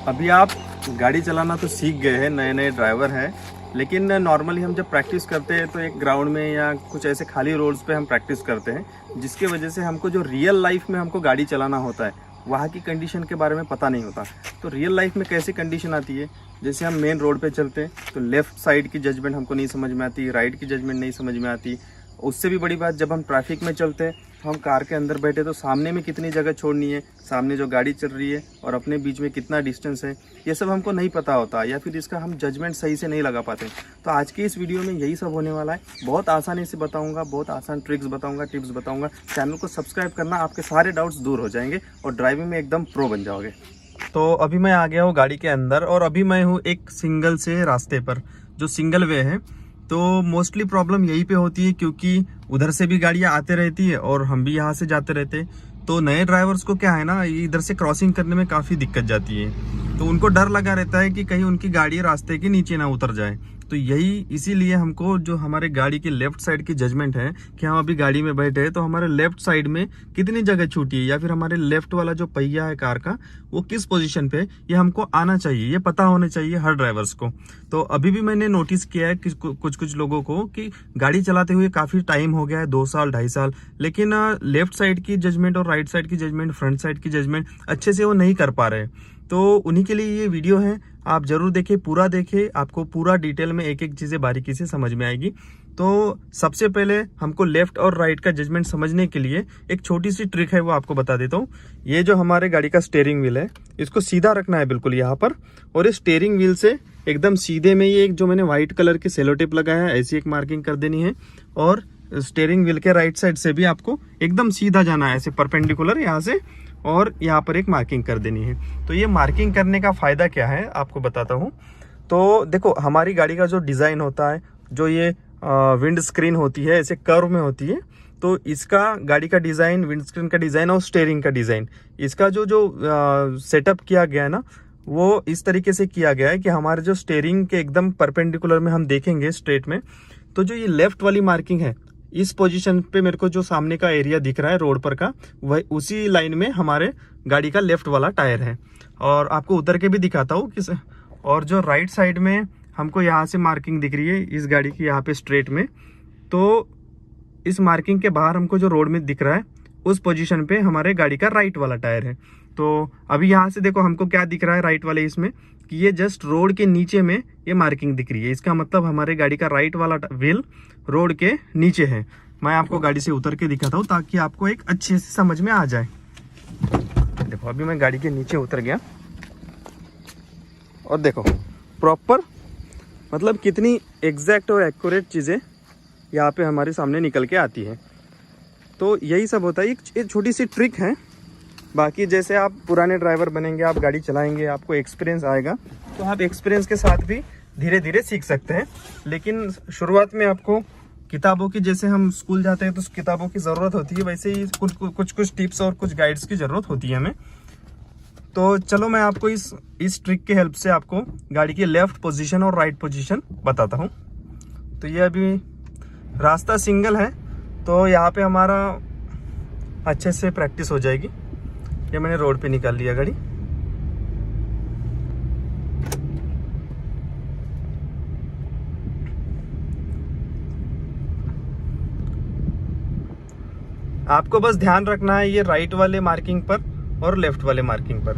अभी आप गाड़ी चलाना तो सीख गए हैं, नए नए ड्राइवर हैं, लेकिन नॉर्मली हम जब प्रैक्टिस करते हैं तो एक ग्राउंड में या कुछ ऐसे खाली रोड्स पे हम प्रैक्टिस करते हैं, जिसके वजह से हमको जो रियल लाइफ में हमको गाड़ी चलाना होता है वहाँ की कंडीशन के बारे में पता नहीं होता। तो रियल लाइफ में कैसी कंडीशन आती है, जैसे हम मेन रोड पे चलते हैं तो लेफ़्ट साइड की जजमेंट हमको नहीं समझ में आती, राइट की जजमेंट नहीं समझ में आती। उससे भी बड़ी बात, जब हम ट्रैफिक में चलते हैं तो हम कार के अंदर बैठे तो सामने में कितनी जगह छोड़नी है, सामने जो गाड़ी चल रही है और अपने बीच में कितना डिस्टेंस है, ये सब हमको नहीं पता होता, या फिर इसका हम जजमेंट सही से नहीं लगा पाते। तो आज की इस वीडियो में यही सब होने वाला है। बहुत आसानी से बताऊंगा, बहुत आसान ट्रिक्स बताऊंगा, टिप्स बताऊंगा। चैनल को सब्सक्राइब करना, आपके सारे डाउट्स दूर हो जाएंगे और ड्राइविंग में एकदम प्रो बन जाओगे। तो अभी मैं आ गया हूँ गाड़ी के अंदर और अभी मैं हूँ एक सिंगल से रास्ते पर, जो सिंगल वे है। तो मोस्टली प्रॉब्लम यहीं पे होती है क्योंकि उधर से भी गाड़ियाँ आते रहती है और हम भी यहाँ से जाते रहते हैं। तो नए ड्राइवर्स को क्या है ना, इधर से क्रॉसिंग करने में काफ़ी दिक्कत जाती है। तो उनको डर लगा रहता है कि कहीं उनकी गाड़ी रास्ते के नीचे ना उतर जाए। तो यही इसीलिए हमको जो हमारे गाड़ी की लेफ्ट साइड की जजमेंट है कि हम अभी गाड़ी में बैठे हैं तो हमारे लेफ्ट साइड में कितनी जगह छूटी है, या फिर हमारे लेफ्ट वाला जो पहिया है कार का वो किस पोजीशन पे, ये हमको आना चाहिए, ये पता होना चाहिए हर ड्राइवर्स को। तो अभी भी मैंने नोटिस किया है कि कुछ लोगों को कि गाड़ी चलाते हुए काफी टाइम हो गया है, 2 साल 2.5 साल, लेकिन लेफ्ट साइड की जजमेंट और राइट साइड की जजमेंट, फ्रंट साइड की जजमेंट अच्छे से वो नहीं कर पा रहे। तो उन्हीं के लिए ये वीडियो है, आप जरूर देखें, पूरा देखें, आपको पूरा डिटेल में एक एक चीज़ें बारीकी से समझ में आएगी। तो सबसे पहले हमको लेफ्ट और राइट का जजमेंट समझने के लिए एक छोटी सी ट्रिक है, वो आपको बता देता हूँ। ये जो हमारे गाड़ी का स्टीयरिंग व्हील है, इसको सीधा रखना है बिल्कुल यहाँ पर, और इस स्टीयरिंग व्हील से एकदम सीधे में ये एक जो मैंने व्हाइट कलर की सेलो टेप लगाया है, ऐसी एक मार्किंग कर देनी है। और स्टीयरिंग व्हील के राइट साइड से भी आपको एकदम सीधा जाना है, ऐसे परपेंडिकुलर यहाँ से, और यहाँ पर एक मार्किंग कर देनी है। तो ये मार्किंग करने का फ़ायदा क्या है आपको बताता हूँ। तो देखो, हमारी गाड़ी का जो डिज़ाइन होता है, जो ये विंड स्क्रीन होती है, ऐसे कर्व में होती है। तो इसका गाड़ी का डिज़ाइन, विंड स्क्रीन का डिज़ाइन और स्टीयरिंग का डिज़ाइन, इसका जो सेटअप किया गया है ना, वो इस तरीके से किया गया है कि हमारे जो स्टीयरिंग के एकदम परपेंडिकुलर में हम देखेंगे स्ट्रेट में, तो जो ये लेफ्ट वाली मार्किंग है, इस पोजीशन पे मेरे को जो सामने का एरिया दिख रहा है रोड पर का, वह उसी लाइन में हमारे गाड़ी का लेफ्ट वाला टायर है। और आपको उतर के भी दिखाता हूँ किस। और जो राइट साइड में हमको यहाँ से मार्किंग दिख रही है इस गाड़ी की, यहाँ पे स्ट्रेट में, तो इस मार्किंग के बाहर हमको जो रोड में दिख रहा है उस पोजीशन पे हमारे गाड़ी का राइट वाला टायर है। तो अभी यहाँ से देखो हमको क्या दिख रहा है राइट वाले इसमें, कि ये जस्ट रोड के नीचे में ये मार्किंग दिख रही है। इसका मतलब हमारे गाड़ी का राइट वाला व्हील रोड के नीचे है। मैं आपको गाड़ी से उतर के दिखाता हूँ ताकि आपको एक अच्छे से समझ में आ जाए। देखो अभी मैं गाड़ी के नीचे उतर गया और देखो प्रॉपर, मतलब कितनी एग्जैक्ट और एक्यूरेट चीज़ें यहाँ पे हमारे सामने निकल के आती है। तो यही सब होता है, एक छोटी सी ट्रिक है। बाकी जैसे आप पुराने ड्राइवर बनेंगे, आप गाड़ी चलाएंगे, आपको एक्सपीरियंस आएगा, तो आप एक्सपीरियंस के साथ भी धीरे धीरे सीख सकते हैं। लेकिन शुरुआत में आपको किताबों की, जैसे हम स्कूल जाते हैं तो किताबों की ज़रूरत होती है, वैसे ही कुछ टिप्स और कुछ गाइड्स की ज़रूरत होती है हमें। तो चलो मैं आपको इस ट्रिक के हेल्प से आपको गाड़ी की लेफ़्ट पोजीशन और राइट पोजीशन बताता हूँ। तो ये अभी रास्ता सिंगल है, तो यहाँ पे हमारा अच्छे से प्रैक्टिस हो जाएगी। ये मैंने रोड पे निकाल लिया गाड़ी। आपको बस ध्यान रखना है ये राइट वाले मार्किंग पर और लेफ्ट वाले मार्किंग पर।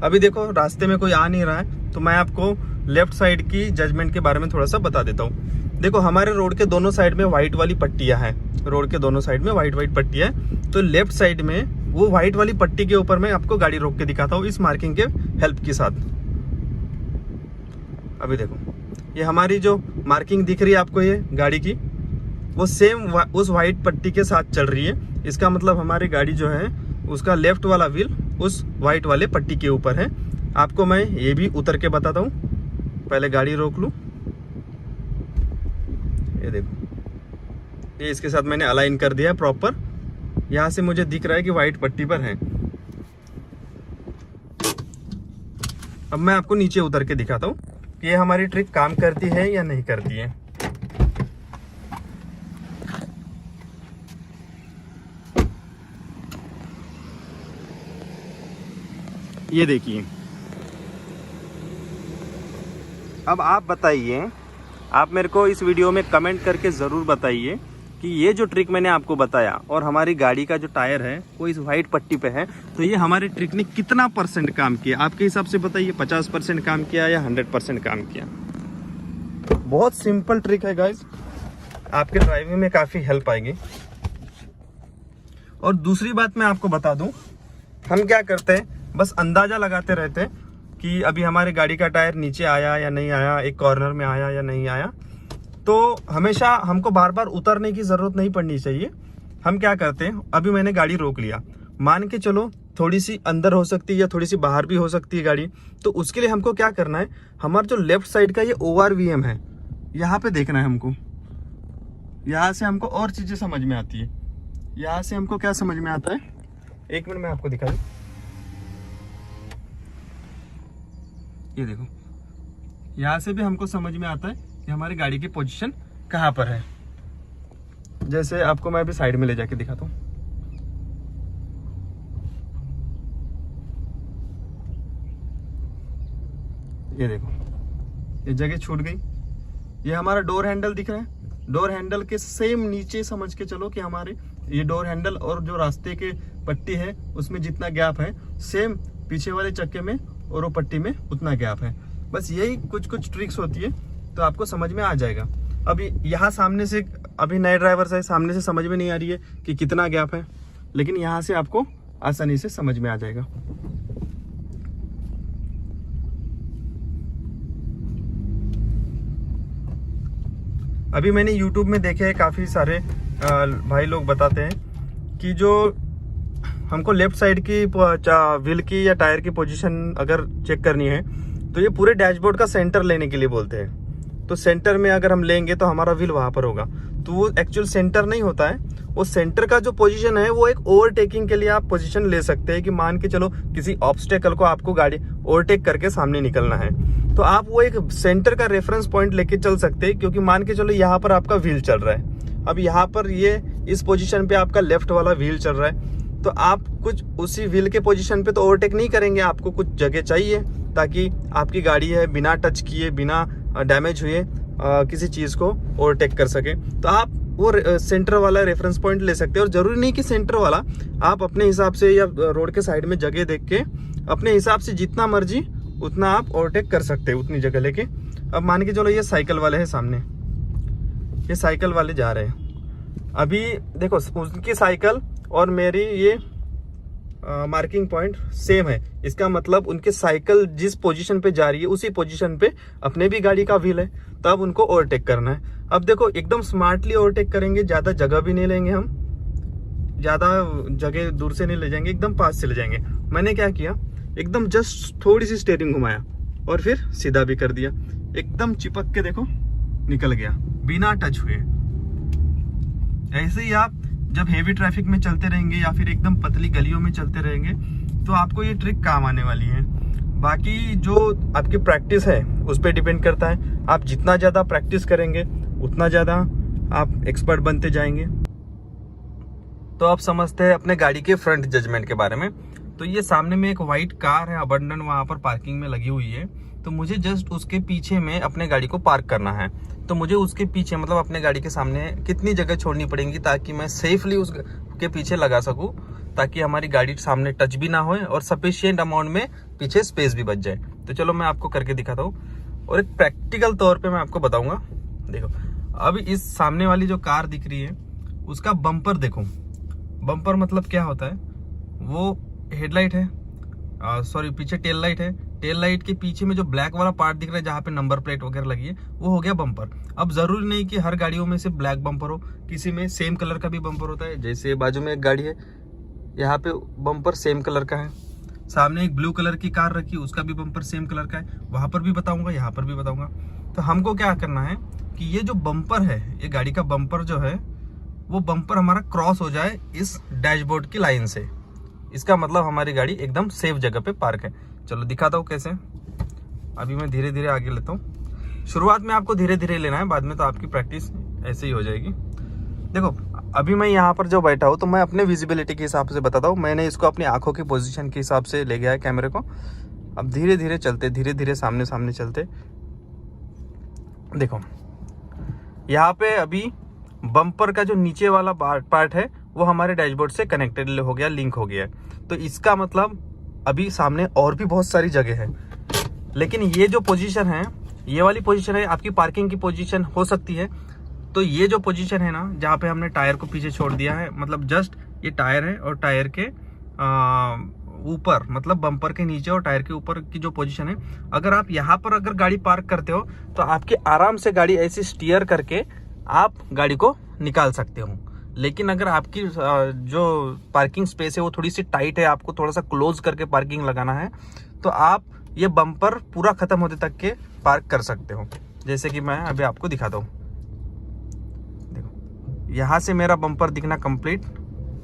अभी देखो रास्ते में कोई आ नहीं रहा है, तो मैं आपको लेफ्ट साइड की जजमेंट के बारे में थोड़ा सा बता देता हूँ। देखो हमारे रोड के दोनों साइड में व्हाइट वाली पट्टियाँ हैं, रोड के दोनों साइड में व्हाइट पट्टियाँ हैं। तो लेफ्ट साइड में वो व्हाइट वाली पट्टी के ऊपर मैं आपको गाड़ी रोक के दिखाता हूँ इस मार्किंग के हेल्प के साथ। अभी देखो ये हमारी जो मार्किंग दिख रही है आपको ये गाड़ी की, वो सेम उस व्हाइट पट्टी के साथ चल रही है। इसका मतलब हमारी गाड़ी जो है उसका लेफ्ट वाला व्हील उस व्हाइट वाले पट्टी के ऊपर है। आपको मैं ये भी उतर के बताता हूँ, पहले गाड़ी रोक लूँ। ये देखो ये इसके साथ मैंने अलाइन कर दिया है प्रॉपर। यहाँ से मुझे दिख रहा है कि व्हाइट पट्टी पर है। अब मैं आपको नीचे उतर के दिखाता हूँ कि ये हमारी ट्रिक काम करती है या नहीं करती है। ये देखिए। अब आप बताइए, आप मेरे को इस वीडियो में कमेंट करके ज़रूर बताइए कि ये जो ट्रिक मैंने आपको बताया और हमारी गाड़ी का जो टायर है वो इस वाइट पट्टी पे है, तो ये हमारे ट्रिक ने कितना % काम किया आपके हिसाब से बताइए। 50% काम किया या 100% काम किया? बहुत सिंपल ट्रिक है गाइस, आपके ड्राइविंग में काफ़ी हेल्प आएगी। और दूसरी बात मैं आपको बता दूं, हम क्या करते हैं, बस अंदाज़ा लगाते रहते हैं कि अभी हमारे गाड़ी का टायर नीचे आया या नहीं आया, एक कॉर्नर में आया या नहीं आया। तो हमेशा हमको बार बार उतरने की ज़रूरत नहीं पड़नी चाहिए। हम क्या करते हैं, अभी मैंने गाड़ी रोक लिया, मान के चलो थोड़ी सी अंदर हो सकती है या थोड़ी सी बाहर भी हो सकती है गाड़ी, तो उसके लिए हमको क्या करना है, हमारा जो लेफ्ट साइड का ये ORVM है, यहाँ पे देखना है हमको। यहाँ से हमको और चीज़ें समझ में आती है। यहाँ से हमको क्या समझ में आता है, एक मिनट में आपको दिखा दूँ। ये देखो, यहाँ से भी हमको समझ में आता है कि हमारी गाड़ी की पोजीशन कहाँ पर है। जैसे आपको मैं अभी साइड में ले जाके दिखाता हूँ। ये देखो, ये जगह छूट गई। ये हमारा डोर हैंडल दिख रहा है, डोर हैंडल के सेम नीचे समझ के चलो कि हमारे ये डोर हैंडल और जो रास्ते के पट्टी है उसमें जितना गैप है, सेम पीछे वाले चक्के में और वो पट्टी में उतना गैप है। बस यही कुछ ट्रिक्स होती है, तो आपको समझ में आ जाएगा। अभी यहाँ सामने से, अभी नए ड्राइवर से सामने से समझ में नहीं आ रही है कि कितना गैप है, लेकिन यहाँ से आपको आसानी से समझ में आ जाएगा। अभी मैंने YouTube में देखे हैं, काफ़ी सारे भाई लोग बताते हैं कि जो हमको लेफ्ट साइड की व्हील की या टायर की पोजीशन अगर चेक करनी है, तो ये पूरे डैशबोर्ड का सेंटर लेने के लिए बोलते हैं। तो सेंटर में अगर हम लेंगे तो हमारा व्हील वहाँ पर होगा, तो वो एक्चुअल सेंटर नहीं होता है। वो सेंटर का जो पोजीशन है वो एक ओवरटेकिंग के लिए आप पोजीशन ले सकते हैं कि मान के चलो किसी ऑब्स्टेकल को आपको गाड़ी ओवरटेक करके सामने निकलना है, तो आप वो एक सेंटर का रेफरेंस पॉइंट लेके चल सकते हैं। क्योंकि मान के चलो यहाँ पर आपका व्हील चल रहा है, अब यहाँ पर ये इस पोजीशन पे आपका लेफ्ट वाला व्हील चल रहा है, तो आप कुछ उसी व्हील के पोजीशन पे तो ओवरटेक नहीं करेंगे, आपको कुछ जगह चाहिए ताकि आपकी गाड़ी है बिना टच किए, बिना डैमेज हुए किसी चीज़ को ओवरटेक कर सके। तो आप वो सेंटर वाला रेफरेंस पॉइंट ले सकते हैं। और ज़रूरी नहीं कि सेंटर वाला, आप अपने हिसाब से या रोड के साइड में जगह देख के अपने हिसाब से जितना मर्जी उतना आप ओवरटेक कर सकते हैं, उतनी जगह लेके। अब मान के चलो ये साइकिल वाले हैं सामने, ये साइकिल वाले जा रहे हैं। अभी देखो उनकी साइकिल और मेरी ये मार्किंग पॉइंट सेम है, इसका मतलब उनके साइकिल जिस पोजीशन पे जा रही है उसी पोजीशन पे अपने भी गाड़ी का व्हील है, तब उनको ओवरटेक करना है। अब देखो एकदम स्मार्टली ओवरटेक करेंगे, ज़्यादा जगह भी नहीं लेंगे, हम ज़्यादा जगह दूर से नहीं ले जाएंगे, एकदम पास से ले जाएंगे। मैंने क्या किया, एकदम जस्ट थोड़ी सी स्टीयरिंग घुमाया और फिर सीधा भी कर दिया, एकदम चिपक के देखो निकल गया बिना टच हुए। ऐसे ही आप जब हेवी ट्रैफिक में चलते रहेंगे या फिर एकदम पतली गलियों में चलते रहेंगे तो आपको ये ट्रिक काम आने वाली है। बाकी जो आपकी प्रैक्टिस है उस पर डिपेंड करता है, आप जितना ज़्यादा प्रैक्टिस करेंगे उतना ज़्यादा आप एक्सपर्ट बनते जाएंगे। तो आप समझते हैं अपने गाड़ी के फ्रंट जजमेंट के बारे में। तो ये सामने में एक वाइट कार है अबंडन, वहाँ पर पार्किंग में लगी हुई है, तो मुझे जस्ट उसके पीछे में अपने गाड़ी को पार्क करना है। तो मुझे उसके पीछे मतलब अपने गाड़ी के सामने कितनी जगह छोड़नी पड़ेगी ताकि मैं सेफली उसके पीछे लगा सकूं, ताकि हमारी गाड़ी सामने टच भी ना होए और सफिशिएंट अमाउंट में पीछे स्पेस भी बच जाए। तो चलो मैं आपको करके दिखाता हूँ और एक प्रैक्टिकल तौर पे मैं आपको बताऊंगा। देखो अभी इस सामने वाली जो कार दिख रही है उसका बम्पर देखो, बम्पर मतलब क्या होता है, वो हेडलाइट है, सॉरी पीछे टेल लाइट है, टेल लाइट के पीछे में जो ब्लैक वाला पार्ट दिख रहा है जहाँ पे नंबर प्लेट वगैरह लगी है वो हो गया बम्पर। अब जरूरी नहीं कि हर गाड़ियों में से ब्लैक बम्पर हो, किसी में सेम कलर का भी बम्पर होता है। जैसे बाजू में एक गाड़ी है, यहाँ पे बम्पर सेम कलर का है, सामने एक ब्लू कलर की कार रखी, उसका भी बम्पर सेम कलर का है, वहाँ पर भी बताऊंगा, यहाँ पर भी बताऊंगा। तो हमको क्या करना है कि ये जो बम्पर है, ये गाड़ी का बम्पर जो है वो बम्पर हमारा क्रॉस हो जाए इस डैशबोर्ड की लाइन से, इसका मतलब हमारी गाड़ी एकदम सेफ जगह पे पार्क है। चलो दिखाता हूँ कैसे। अभी मैं धीरे धीरे आगे लेता हूँ। शुरुआत में आपको धीरे धीरे लेना है, बाद में तो आपकी प्रैक्टिस ऐसे ही हो जाएगी। देखो अभी मैं यहाँ पर जो बैठा हूँ तो मैं अपने विजिबिलिटी के हिसाब से बताता हूँ। मैंने इसको अपनी आंखों की पोजीशन के हिसाब से ले गया है कैमरे को। अब धीरे धीरे चलते, धीरे धीरे सामने सामने चलते, देखो यहाँ पे अभी बम्पर का जो नीचे वाला पार्ट है वो हमारे डैशबोर्ड से कनेक्टेड हो गया, लिंक हो गया है। तो इसका मतलब अभी सामने और भी बहुत सारी जगह है, लेकिन ये जो पोजीशन है, ये वाली पोजीशन है आपकी पार्किंग की पोजीशन हो सकती है। तो ये जो पोजीशन है ना, जहाँ पे हमने टायर को पीछे छोड़ दिया है, मतलब जस्ट ये टायर है और टायर के ऊपर, मतलब बम्पर के नीचे और टायर के ऊपर की जो पोजीशन है, अगर आप यहाँ पर अगर गाड़ी पार्क करते हो तो आपके आराम से गाड़ी ऐसे स्टीयर करके आप गाड़ी को निकाल सकते हो। लेकिन अगर आपकी जो पार्किंग स्पेस है वो थोड़ी सी टाइट है, आपको थोड़ा सा क्लोज करके पार्किंग लगाना है, तो आप ये बम्पर पूरा खत्म होने तक के पार्क कर सकते हो। जैसे कि मैं अभी आपको दिखाता हूँ। देखो यहाँ से मेरा बम्पर दिखना कंप्लीट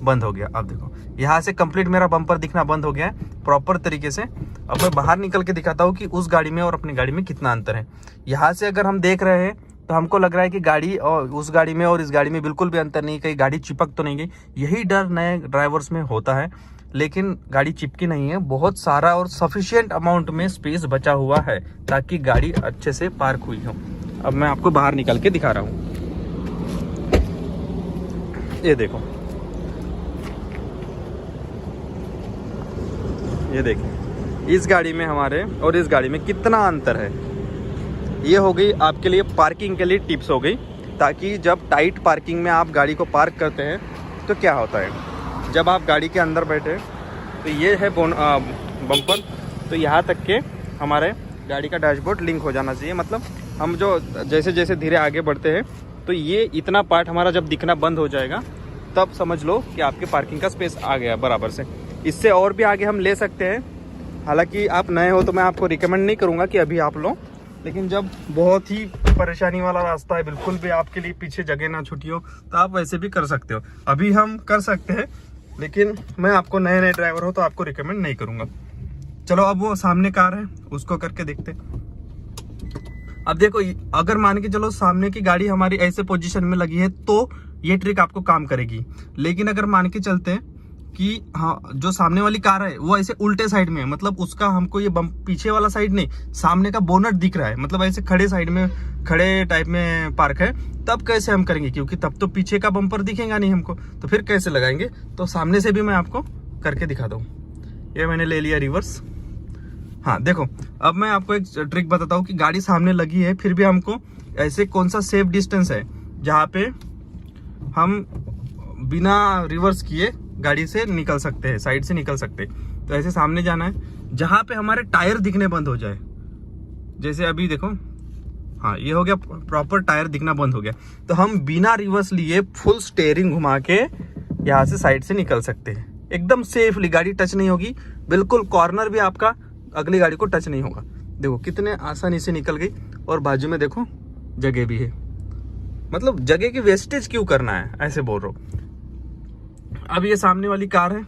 बंद हो गया। अब देखो यहाँ से कंप्लीट मेरा बम्पर दिखना बंद हो गया है प्रॉपर तरीके से। अब मैं बाहर निकल के दिखाता हूँ कि उस गाड़ी में और अपनी गाड़ी में कितना अंतर है। यहाँ से अगर हम देख रहे हैं तो हमको लग रहा है कि गाड़ी और उस गाड़ी में और इस गाड़ी में बिल्कुल भी अंतर नहीं, कहीं गाड़ी चिपक तो नहीं गई। यही डर नए ड्राइवर्स में होता है, लेकिन गाड़ी चिपकी नहीं है। बहुत सारा और सफिशिएंट अमाउंट में स्पेस बचा हुआ है ताकि गाड़ी अच्छे से पार्क हुई हो। अब मैं आपको बाहर निकल के दिखा रहा हूँ। ये देखो, ये देखिए इस गाड़ी में हमारे और इस गाड़ी में कितना अंतर है। ये हो गई आपके लिए पार्किंग के लिए टिप्स हो गई, ताकि जब टाइट पार्किंग में आप गाड़ी को पार्क करते हैं तो क्या होता है, जब आप गाड़ी के अंदर बैठे तो ये है बम्पर, तो यहाँ तक के हमारे गाड़ी का डैशबोर्ड लिंक हो जाना चाहिए। मतलब हम जो जैसे जैसे धीरे आगे बढ़ते हैं तो ये इतना पार्ट हमारा जब दिखना बंद हो जाएगा, तब समझ लो कि आपके पार्किंग का स्पेस आ गया बराबर से। इससे और भी आगे हम ले सकते हैं। हालांकि आप नए हो तो मैं आपको रिकमेंड नहीं करूँगा कि अभी आप लो, लेकिन जब बहुत ही परेशानी वाला रास्ता है, बिल्कुल भी आपके लिए पीछे जगह ना छूटी हो, तो आप वैसे भी कर सकते हो। अभी हम कर सकते हैं, लेकिन मैं आपको नए नए ड्राइवर हो तो आपको रिकमेंड नहीं करूँगा। चलो अब वो सामने कार है उसको करके देखते। अब देखो, अगर मान के चलो सामने की गाड़ी हमारी ऐसे पोजीशन में लगी है तो ये ट्रिक आपको काम करेगी। लेकिन अगर मान के चलते हैं कि हाँ, जो सामने वाली कार है वो ऐसे उल्टे साइड में है, मतलब उसका हमको ये पीछे वाला साइड नहीं, सामने का बोनट दिख रहा है, मतलब ऐसे खड़े साइड में, खड़े टाइप में पार्क है, तब कैसे हम करेंगे? क्योंकि तब तो पीछे का बम्पर दिखेगा नहीं हमको, तो फिर कैसे लगाएंगे? तो सामने से भी मैं आपको करके दिखाता हूँ। ये मैंने ले लिया रिवर्स। हाँ देखो, अब मैं आपको एक ट्रिक बताता हूँ कि गाड़ी सामने लगी है फिर भी हमको ऐसे कौन सा सेफ डिस्टेंस है जहाँ पे हम बिना रिवर्स किए गाड़ी से निकल सकते हैं, साइड से निकल सकते हैं। तो ऐसे सामने जाना है जहाँ पे हमारे टायर दिखने बंद हो जाए। जैसे अभी देखो, हाँ ये हो गया, प्रॉपर टायर दिखना बंद हो गया, तो हम बिना रिवर्स लिए फुल स्टीयरिंग घुमा के यहाँ से साइड से निकल सकते हैं एकदम सेफली। गाड़ी टच नहीं होगी, बिल्कुल कॉर्नर भी आपका अगली गाड़ी को टच नहीं होगा। देखो कितने आसानी से निकल गई, और बाजू में देखो जगह भी है। मतलब जगह की वेस्टेज क्यों करना है, ऐसे बोल रहा हूँ। अब ये सामने वाली कार है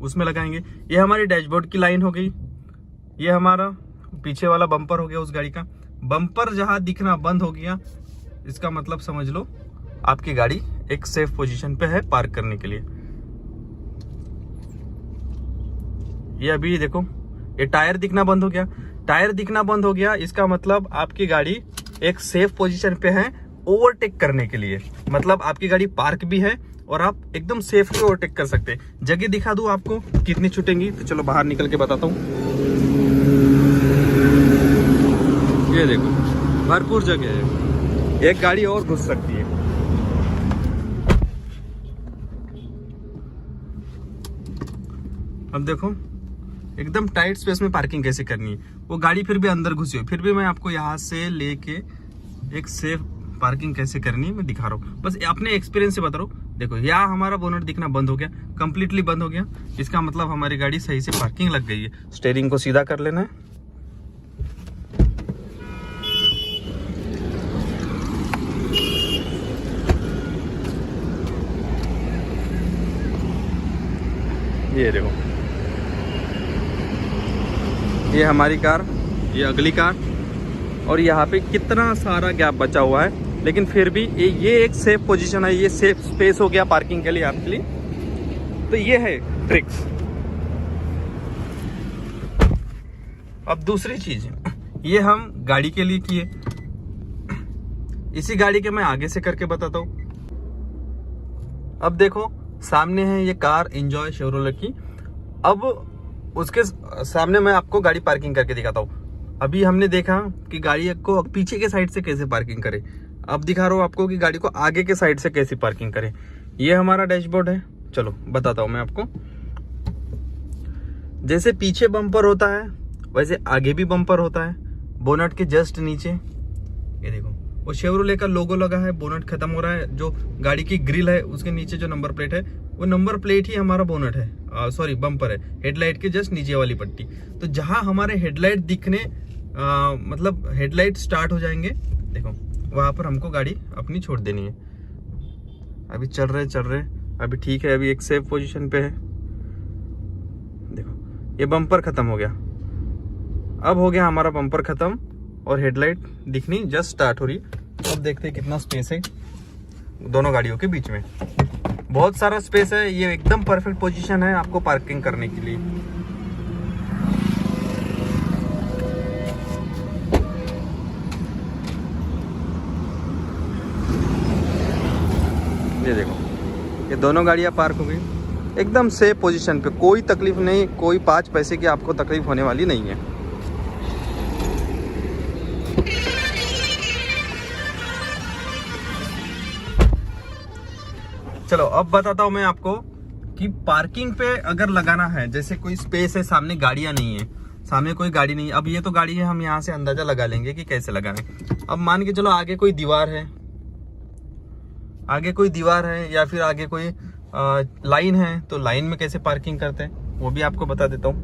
उसमें लगाएंगे। ये हमारी डैशबोर्ड की लाइन हो गई, ये हमारा पीछे वाला बम्पर हो गया उस गाड़ी का। बम्पर जहां दिखना बंद हो गया, इसका मतलब समझ लो आपकी गाड़ी एक सेफ पोजीशन पे है पार्क करने के लिए। ये अभी देखो, ये टायर दिखना बंद हो गया। टायर दिखना बंद हो गया, इसका मतलब आपकी गाड़ी एक सेफ पोजीशन पे है ओवरटेक करने के लिए। मतलब आपकी गाड़ी पार्क भी है और आप एकदम सेफली ओवरटेक कर सकते हैं। जगह दिखा दूं आपको कितनी छूटेंगी, तो चलो बाहर निकल के बताता हूँ। ये देखो भरपूर जगह है, एक गाड़ी और घुस सकती है। अब देखो एकदम टाइट स्पेस में पार्किंग कैसे करनी है। वो गाड़ी फिर भी अंदर घुसी हो, फिर भी मैं आपको यहाँ से लेके एक सेफ पार्किंग कैसे करनी है मैं दिखा रहा हूँ। बस अपने एक्सपीरियंस से बता रहा हूँ। देखो यहाँ हमारा बोनट दिखना बंद हो गया, कंप्लीटली बंद हो गया। इसका मतलब हमारी गाड़ी सही से पार्किंग लग गई है। स्टीयरिंग को सीधा कर लेना है। ये देखो, ये हमारी कार, ये अगली कार, और यहाँ पे कितना सारा गैप बचा हुआ है। लेकिन फिर भी ये एक सेफ पोजीशन है, ये सेफ स्पेस हो गया पार्किंग के लिए आपके लिए। तो ये है ट्रिक्स। अब दूसरी चीज, ये हम गाड़ी के लिए किए, इसी गाड़ी के मैं आगे से करके बताता हूँ। अब देखो सामने है ये कार एंजॉय शेवरोलेट की। अब उसके सामने मैं आपको गाड़ी पार्किंग करके दिखाता हूँ। अभी हमने देखा कि गाड़ी को पीछे के साइड से कैसे पार्किंग करे, अब दिखा रहा हूँ आपको कि गाड़ी को आगे के साइड से कैसे पार्किंग करे। ये हमारा डैशबोर्ड है, चलो बताता हूँ मैं आपको। जैसे पीछे बम्पर होता है वैसे आगे भी बम्पर होता है। बोनट के जस्ट नीचे ये देखो वो शेवरोलेट का लोगो लगा है, बोनट खत्म हो रहा है। जो गाड़ी की ग्रिल है उसके नीचे जो नंबर प्लेट है वो नंबर प्लेट ही हमारा बोनट है, सॉरी बम्पर है। हेडलाइट के जस्ट नीचे वाली पट्टी, तो जहां हमारे हेडलाइट दिखने मतलब हेडलाइट स्टार्ट हो जाएंगे, देखो वहां पर हमको गाड़ी अपनी छोड़ देनी है। अभी चल रहे अभी ठीक है, अभी एक सेफ पोजीशन पे है। देखो ये बम्पर खत्म हो गया, अब हो गया हमारा बम्पर खत्म और हेडलाइट दिखनी जस्ट स्टार्ट हो रही। अब देखते हैं कितना स्पेस है दोनों गाड़ियों के बीच में। बहुत सारा स्पेस है, ये एकदम परफेक्ट पोजीशन है आपको पार्किंग करने के लिए। ये देखो ये दोनों गाड़ियां पार्क हो गई एकदम सेफ पोजीशन पे, कोई तकलीफ नहीं, कोई 5 पैसे की आपको तकलीफ होने वाली नहीं है। चलो अब बताता हूँ मैं आपको कि पार्किंग पे अगर लगाना है, जैसे कोई स्पेस है, सामने गाड़ियां नहीं है, सामने कोई गाड़ी नहीं है। अब ये तो गाड़ी है, हम यहाँ से अंदाजा लगा लेंगे कि कैसे लगाना है। अब मान के चलो आगे कोई दीवार है, या फिर आगे कोई लाइन है, तो लाइन में कैसे पार्किंग करते हैं वो भी आपको बता देता हूँ।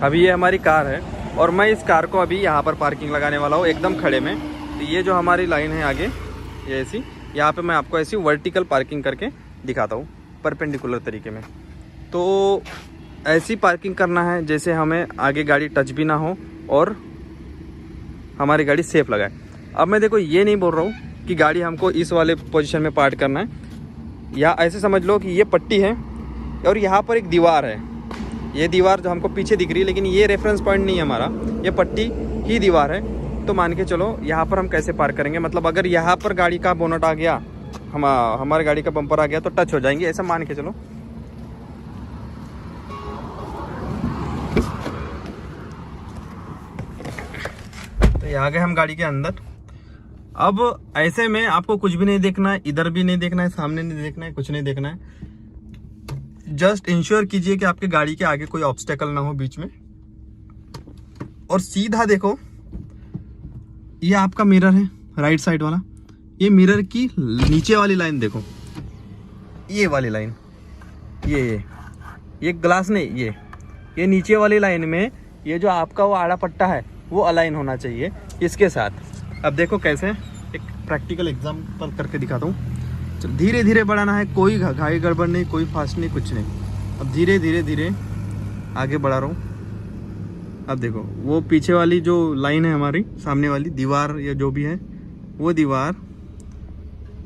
अभी ये हमारी कार है और मैं इस कार को अभी यहाँ पर पार्किंग लगाने वाला हूँ एकदम खड़े में। तो ये जो हमारी लाइन है आगे, ये ऐसी, यहाँ पे मैं आपको ऐसी वर्टिकल पार्किंग करके दिखाता हूँ परपेंडिकुलर तरीके में। तो ऐसी पार्किंग करना है जैसे हमें आगे गाड़ी टच भी ना हो और हमारी गाड़ी सेफ लगाए। अब मैं देखो ये नहीं बोल रहा हूँ कि गाड़ी हमको इस वाले पोजीशन में पार्क करना है, या ऐसे समझ लो कि ये पट्टी है और यहाँ पर एक दीवार है। ये दीवार जो हमको पीछे दिख रही है, लेकिन ये रेफरेंस पॉइंट नहीं है हमारा, ये पट्टी ही दीवार है। तो मान के चलो यहाँ पर हम कैसे पार्क करेंगे, मतलब अगर यहाँ पर गाड़ी का बोनट आ गया, हमारे गाड़ी का बम्पर आ गया तो टच हो जाएंगे, ऐसा मान के चलो। तो ये आ गए हम गाड़ी के अंदर। अब ऐसे में आपको कुछ भी नहीं देखना है, इधर भी नहीं देखना है, सामने नहीं देखना है, कुछ नहीं देखना है। जस्ट इंश्योर कीजिए कि आपके गाड़ी के आगे कोई ऑब्स्टेकल ना हो बीच में, और सीधा देखो ये आपका मिरर है राइट साइड वाला। ये मिरर की नीचे वाली लाइन देखो, ये वाली लाइन, ये ग्लास नहीं, ये नीचे वाली लाइन में ये जो आपका वो आड़ा पट्टा है वो अलाइन होना चाहिए इसके साथ। अब देखो कैसे, एक प्रैक्टिकल एग्जांपल करके दिखाता हूँ। धीरे धीरे बढ़ाना है, कोई घाई गड़बड़ नहीं, कोई फास्ट नहीं, कुछ नहीं। अब धीरे धीरे आगे बढ़ा रहा हूँ। अब देखो वो पीछे वाली जो लाइन है हमारी, सामने वाली दीवार या जो भी है वो दीवार,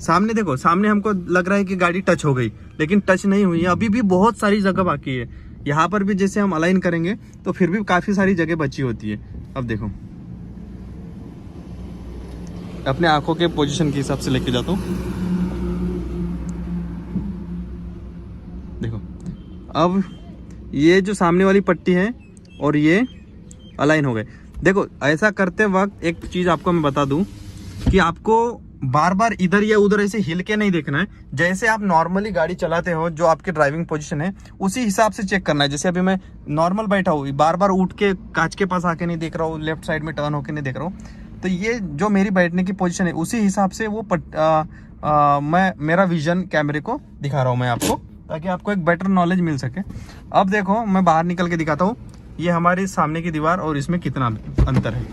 सामने देखो, सामने हमको लग रहा है कि गाड़ी टच हो गई, लेकिन टच नहीं हुई है, अभी भी बहुत सारी जगह बाकी है। यहाँ पर भी जैसे हम अलाइन करेंगे तो फिर भी काफ़ी सारी जगह बची होती है। अब देखो अपने आंखों के पोजीशन के हिसाब से लेके जाता हूँ। देखो अब ये जो सामने वाली पट्टी है और ये अलाइन हो गए। देखो ऐसा करते वक्त एक चीज़ आपको मैं बता दूं कि आपको बार बार इधर या उधर ऐसे हिल के नहीं देखना है। जैसे आप नॉर्मली गाड़ी चलाते हो, जो आपके ड्राइविंग पोजीशन है उसी हिसाब से चेक करना है। जैसे अभी मैं नॉर्मल बैठा हूँ, बार बार उठ के कांच के पास आके नहीं देख रहा हूँ, लेफ्ट साइड में टर्न होके नहीं देख रहा हूँ, तो ये जो मेरी बैठने की पोजीशन है उसी हिसाब से वो मैं मेरा विजन कैमरे को दिखा रहा हूँ मैं आपको, ताकि आपको एक बेटर नॉलेज मिल सके। अब देखो मैं बाहर निकल के दिखाता हूँ, ये हमारी सामने की दीवार और इसमें कितना अंतर है।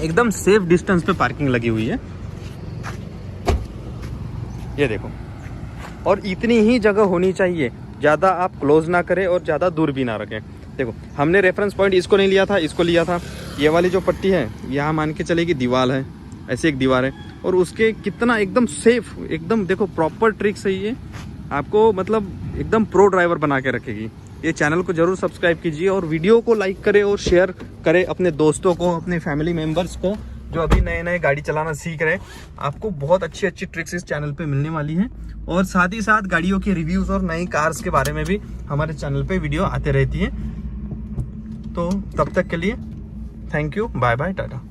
एकदम सेफ डिस्टेंस पे पार्किंग लगी हुई है, ये देखो। और इतनी ही जगह होनी चाहिए, ज़्यादा आप क्लोज ना करें और ज़्यादा दूर भी ना रखें। देखो हमने रेफरेंस पॉइंट इसको नहीं लिया था, इसको लिया था। ये वाली जो पट्टी है यहाँ मान के चले कि दीवार है, ऐसी एक दीवार है, और उसके कितना एकदम सेफ, एकदम देखो प्रॉपर ट्रिक्स है ये, आपको मतलब एकदम प्रो ड्राइवर बना के रखेगी। ये चैनल को जरूर सब्सक्राइब कीजिए और वीडियो को लाइक करें और शेयर करें अपने दोस्तों को, अपने फैमिली मेम्बर्स को जो अभी नए नए गाड़ी चलाना सीख रहे हैं। आपको बहुत अच्छी अच्छी ट्रिक्स इस चैनल पे मिलने वाली हैं, और साथ ही साथ गाड़ियों के रिव्यूज़ और नई कार्स के बारे में भी हमारे चैनल पे वीडियो आते रहती हैं। तो तब तक के लिए thank you, bye bye, Tata.